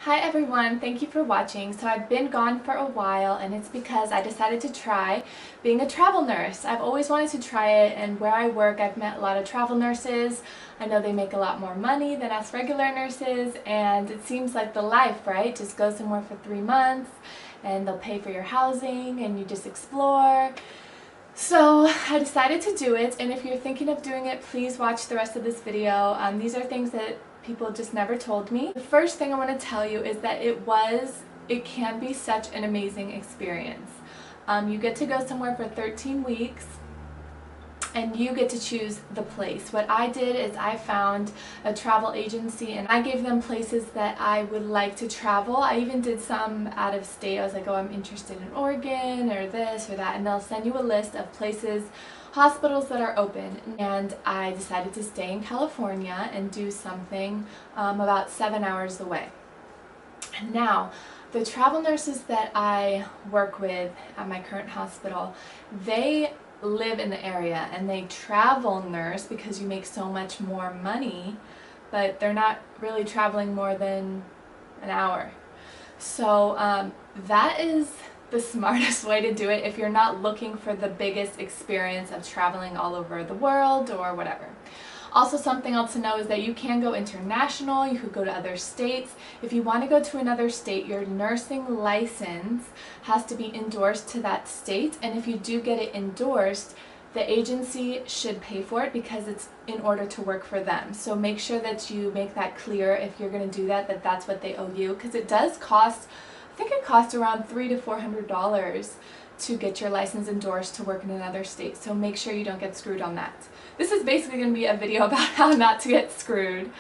Hi everyone, thank you for watching. So I've been gone for a while and it's because I decided to try being a travel nurse. I've always wanted to try it, and where I work I've met a lot of travel nurses. I know they make a lot more money than us regular nurses, and it seems like the life, right? Just go somewhere for 3 months and they'll pay for your housing and you just explore. So I decided to do it, and if you're thinking of doing it, please watch the rest of this video. These are things that people just never told me. The first thing I want to tell you is that it can be such an amazing experience. You get to go somewhere for 13 weeks and you get to choose the place. What I did is I found a travel agency and I gave them places that I would like to travel. I even did some out of state. I was like, oh, I'm interested in Oregon or this or that, and they'll send you a list of places, hospitals that are open. And I decided to stay in California and do something about 7 hours away. Now, the travel nurses that I work with at my current hospital, they live in the area and they travel nurse because you make so much more money, but they're not really traveling more than an hour. So that is the smartest way to do it if you're not looking for the biggest experience of traveling all over the world or whatever. Also, something else to know is that you can go international, you could go to other states. If you want to go to another state, your nursing license has to be endorsed to that state, and if you do get it endorsed, the agency should pay for it because it's in order to work for them. So make sure that you make that clear if you're going to do that, that's what they owe you, because it does cost, I think it costs around $300 to $400 to get your license endorsed to work in another state. So make sure you don't get screwed on that. This is basically going to be a video about how not to get screwed.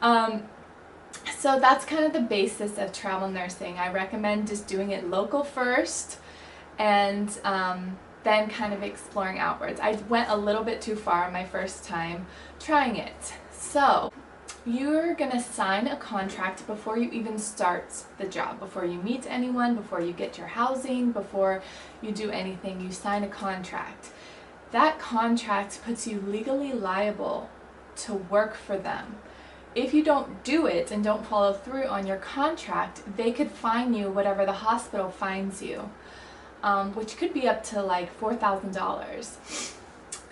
So that's kind of the basis of travel nursing. I recommend just doing it local first and then kind of exploring outwards. I went a little bit too far my first time trying it. So you're going to sign a contract before you even start the job, before you meet anyone, before you get your housing, before you do anything. You sign a contract. That contract puts you legally liable to work for them. If you don't do it and don't follow through on your contract, they could fine you whatever the hospital fines you, which could be up to like $4,000.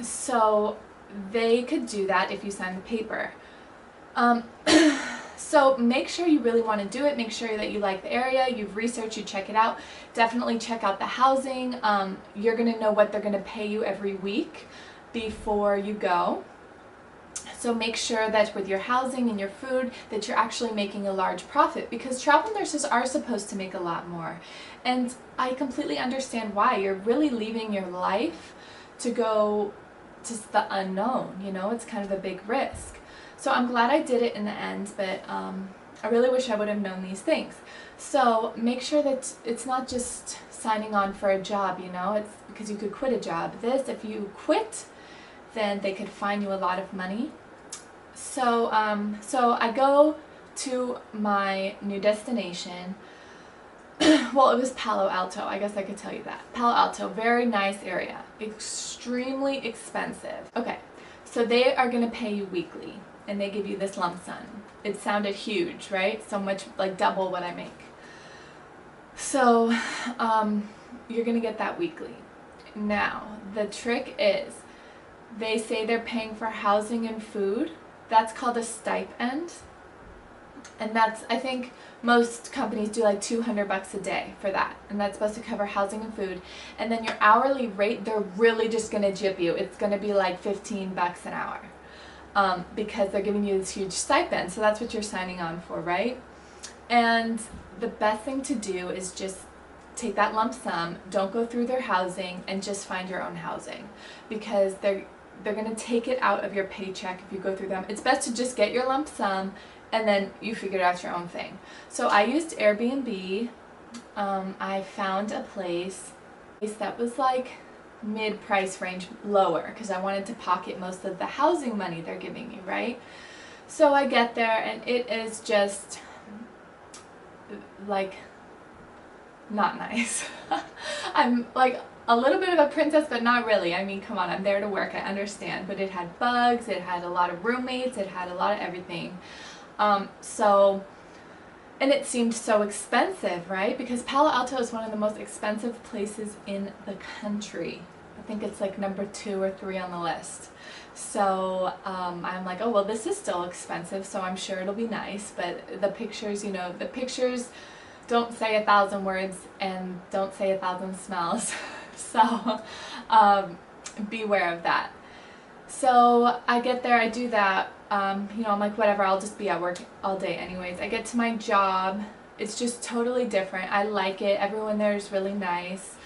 So they could do that if you sign the paper. So make sure you really want to do it. Make sure that you like the area, you've researched, you check it out. Definitely check out the housing. You're going to know what they're going to pay you every week before you go. So make sure that with your housing and your food that you're actually making a large profit, because travel nurses are supposed to make a lot more. And I completely understand why. You're really leaving your life to go to the unknown, you know, it's kind of a big risk. So I'm glad I did it in the end, but I really wish I would have known these things. So make sure that it's not just signing on for a job, you know, it's because you could quit a job. This, if you quit, then they could fine you a lot of money. So, so I go to my new destination. Well, it was Palo Alto, I guess I could tell you that. Palo Alto, very nice area, extremely expensive. Okay, so they are going to pay you weekly, and they give you this lump sum. It sounded huge, right? So much, like double what I make. So you're going to get that weekly. Now, the trick is, they say they're paying for housing and food. That's called a stipend. And that's, I think most companies do like $200 a day for that, and that's supposed to cover housing and food. And then your hourly rate, they're really just going to jip you. It's going to be like $15 an hour because they're giving you this huge stipend. So that's what you're signing on for, right? And the best thing to do is just take that lump sum, don't go through their housing, and just find your own housing, because they're going to take it out of your paycheck if you go through them. It's best to just get your lump sum and then you figured out your own thing. So I used Airbnb. I found a place that was like mid-price range, lower, because I wanted to pocket most of the housing money they're giving you, right? So I get there and it is just like not nice. I'm like a little bit of a princess, but not really. I mean, come on, I'm there to work, I understand. But it had bugs, it had a lot of roommates, it had a lot of everything. So And it seemed so expensive, right? Because Palo Alto is one of the most expensive places in the country. I think it's like number 2 or 3 on the list. So I'm like, oh, well, this is still expensive, so I'm sure it'll be nice. But the pictures, you know, the pictures don't say 1,000 words and don't say 1,000 smells. So beware of that. So I get there, I do that, you know, I'm like, whatever, I'll just be at work all day anyways. I get to my job, it's just totally different. I like it, everyone there is really nice.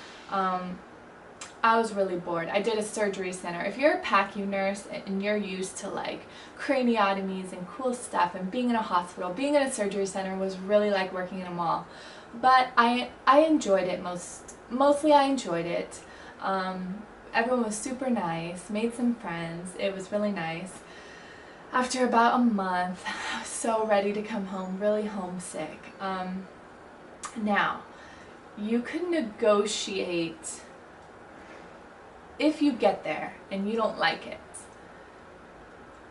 I was really bored. I did a surgery center. If you're a PACU nurse and you're used to like craniotomies and cool stuff and being in a hospital, being in a surgery center was really like working in a mall. But I enjoyed it mostly I enjoyed it. Everyone was super nice, made some friends, it was really nice. After about a month, I was so ready to come home, really homesick. Now, you can negotiate if you get there and you don't like it.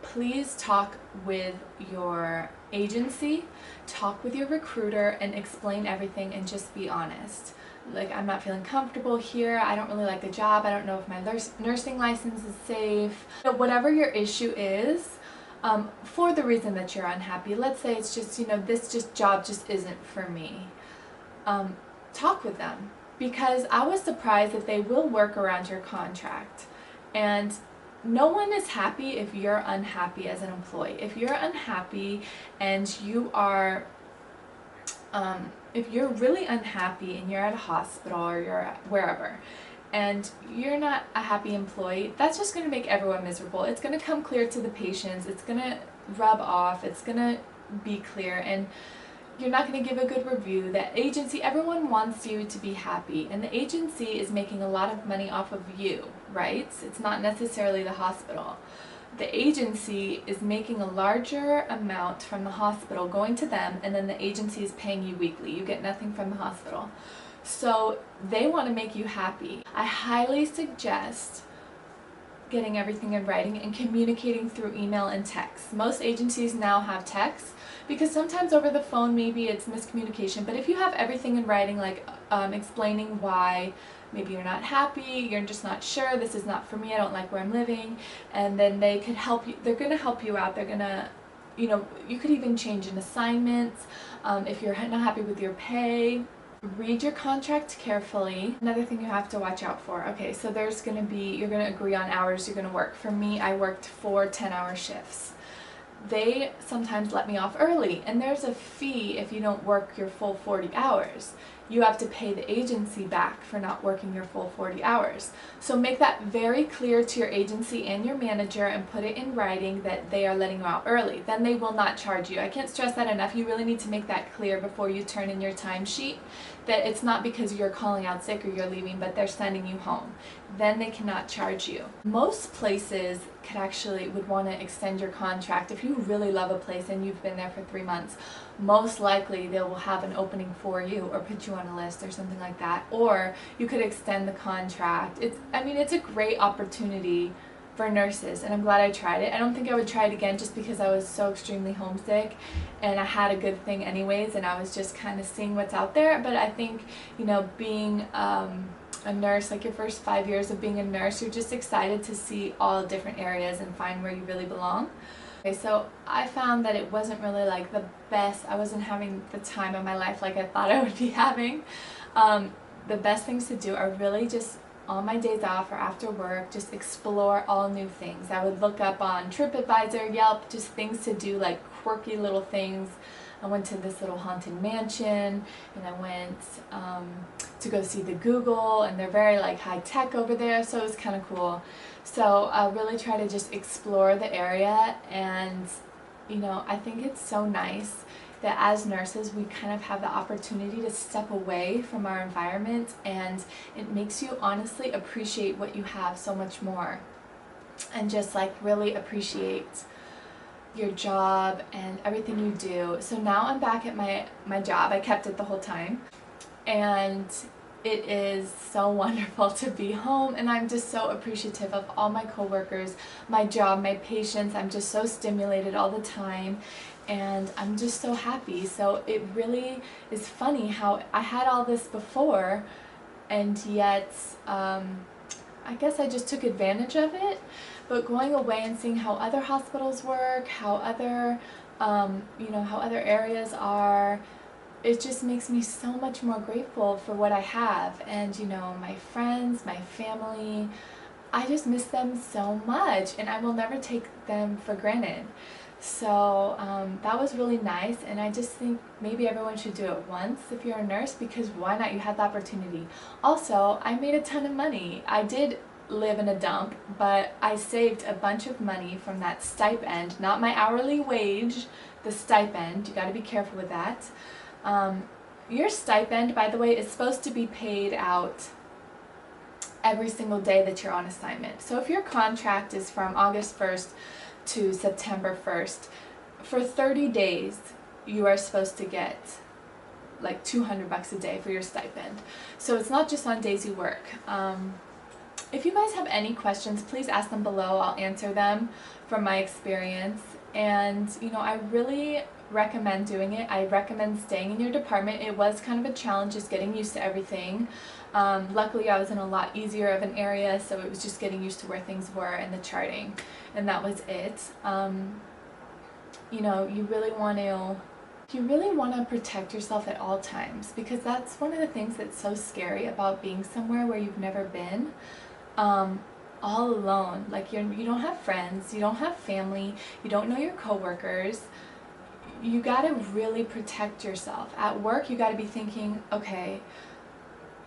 Please talk with your agency, talk with your recruiter, and explain everything and just be honest. Like, I'm not feeling comfortable here, I don't really like the job, I don't know if my nursing license is safe. Whatever your issue is, for the reason that you're unhappy, let's say it's just, you know, this job just isn't for me. Talk with them, because I was surprised that they will work around your contract. And no one is happy if you're unhappy as an employee. If you're unhappy and you are if you're really unhappy and you're at a hospital or you're wherever and you're not a happy employee, that's just going to make everyone miserable. It's going to come clear to the patients, it's going to rub off, it's going to be clear, and you're not going to give a good review. The agency, everyone wants you to be happy, and the agency is making a lot of money off of you, right? It's not necessarily the hospital. The agency is making a larger amount from the hospital going to them, and then the agency is paying you weekly. You get nothing from the hospital. So they want to make you happy. I highly suggest getting everything in writing and communicating through email and text. Most agencies now have text, because sometimes over the phone maybe it's miscommunication, but if you have everything in writing, like explaining why maybe you're not happy, you're just not sure, this is not for me, I don't like where I'm living, and then they could help you, they're going to help you out, they're going to, you know, you could even change an assignment if you're not happy with your pay. Read your contract carefully. Another thing you have to watch out for. Okay, so there's going to be, you're going to agree on hours you're going to work. For me, I worked 4 10-hour shifts. They sometimes let me off early, and there's a fee if you don't work your full 40 hours. You have to pay the agency back for not working your full 40 hours. So make that very clear to your agency and your manager and put it in writing that they are letting you out early. Then they will not charge you. I can't stress that enough. You really need to make that clear before you turn in your timesheet, that it's not because you're calling out sick or you're leaving, but they're sending you home. Then they cannot charge you. Most places would want to extend your contract. If you really love a place and you've been there for 3 months, most likely they will have an opening for you or put you on a list or something like that. Or you could extend the contract. It's a great opportunity for nurses, and I'm glad I tried it. I don't think I would try it again just because I was so extremely homesick and I had a good thing anyways, and I was just kind of seeing what's out there. But I think, you know, being a nurse, like your first 5 years of being a nurse, you're just excited to see all different areas and find where you really belong. Okay, so I found that it wasn't really like the best, I wasn't having the time of my life like I thought I would be having. The best things to do are really just on my days off or after work, just explore all new things. I would look up on TripAdvisor, Yelp, just things to do, like quirky little things. I went to this little haunted mansion, and I went to go see the Google, and they're very like high tech over there, so it was kind of cool. So I really try to just explore the area, and you know, I think it's so nice that as nurses we kind of have the opportunity to step away from our environment, and it makes you honestly appreciate what you have so much more, and just like really appreciate your job and everything you do. So now I'm back at my job. I kept it the whole time, and It is so wonderful to be home, and I'm just so appreciative of all my coworkers, my job, my patients. I'm just so stimulated all the time, and I'm just so happy. So it really is funny how I had all this before, and yet I guess I just took advantage of it. But going away and seeing how other hospitals work, how other how other areas are, it just makes me so much more grateful for what I have. And my friends, my family, I just miss them so much, and I will never take them for granted. So that was really nice, and I just think maybe everyone should do it once if you're a nurse, because why not? You had the opportunity. Also, I made a ton of money. I did live in a dump, but I saved a bunch of money from that stipend, not my hourly wage, the stipend. You got to be careful with that. Your stipend, by the way, is supposed to be paid out every single day that you're on assignment. So if your contract is from August 1st to September 1st, for 30 days you are supposed to get like $200 a day for your stipend. So it's not just on days you work. If you guys have any questions, please ask them below. I'll answer them from my experience. And I really recommend doing it. I recommend staying in your department. It was kind of a challenge just getting used to everything. Luckily I was in a lot easier of an area, so it was just getting used to where things were and the charting, and that was it. You really want to protect yourself at all times, because that's one of the things that's so scary about being somewhere where you've never been. All alone, like you don't have friends, you don't have family, you don't know your coworkers. You gotta really protect yourself. At work, you gotta be thinking, okay,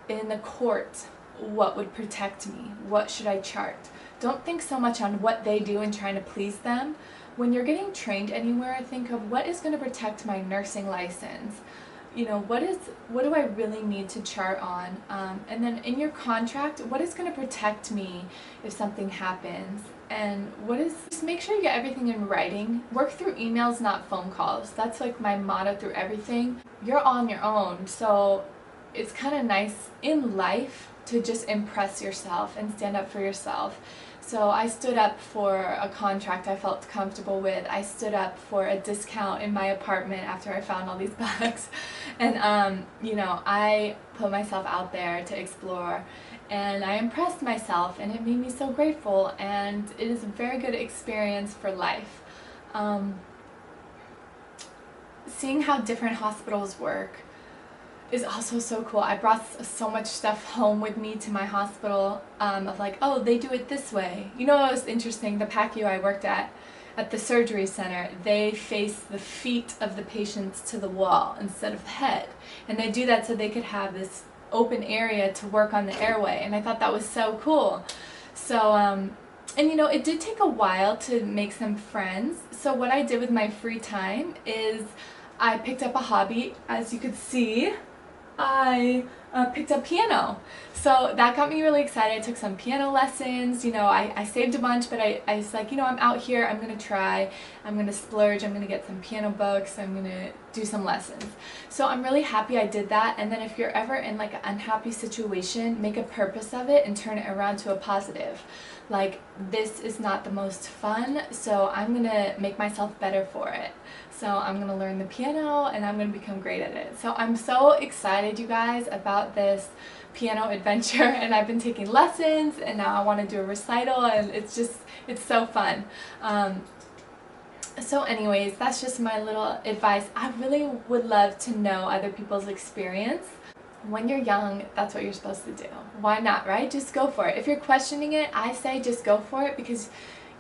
in the court, what would protect me? What should I chart? Don't think so much on what they do and trying to please them. When you're getting trained anywhere, think of what is going to protect my nursing license. What do I really need to chart on? And then in your contract, what is going to protect me if something happens? And just make sure you get everything in writing. Work through emails, not phone calls. That's like my motto through everything. You're on your own, so it's kind of nice in life to just impress yourself and stand up for yourself. So I stood up for a contract I felt comfortable with. I stood up for a discount in my apartment after I found all these bugs. And I put myself out there to explore, and I impressed myself, and it made me so grateful, and it is a very good experience for life. Seeing how different hospitals work is also so cool. I brought so much stuff home with me to my hospital, of like, oh, they do it this way. It was interesting, the PACU I worked at the surgery center, they face the feet of the patients to the wall instead of the head. And they do that so they could have this open area to work on the airway, and I thought that was so cool. So, and it did take a while to make some friends. So what I did with my free time is I picked up a hobby. As you could see, I picked up piano. So that got me really excited. I took some piano lessons. I saved a bunch, but I was like, I'm out here, I'm going to try, I'm going to splurge, I'm going to get some piano books, I'm going to do some lessons. So I'm really happy I did that. And then if you're ever in like an unhappy situation, make a purpose of it and turn it around to a positive. Like, this is not the most fun, so I'm going to make myself better for it. So I'm going to learn the piano, and I'm going to become great at it. So I'm so excited, you guys, about this piano adventure, and I've been taking lessons, and now I want to do a recital, and it's so fun. So anyways, that's just my little advice. I really would love to know other people's experience. When you're young, that's what you're supposed to do. Why not, right? Just go for it. If you're questioning it, I say just go for it, because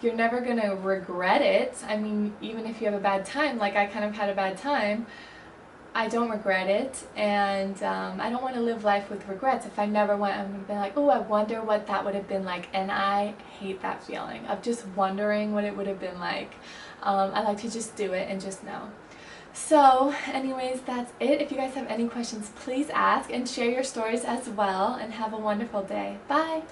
you're never going to regret it. I mean, even if you have a bad time, like I kind of had a bad time, I don't regret it, and I don't want to live life with regrets. If I never went, I'm going to be like, oh, I wonder what that would have been like, and I hate that feeling of just wondering what it would have been like. I like to just do it and just know. So anyways, that's it. If you guys have any questions, please ask and share your stories as well, and have a wonderful day. Bye!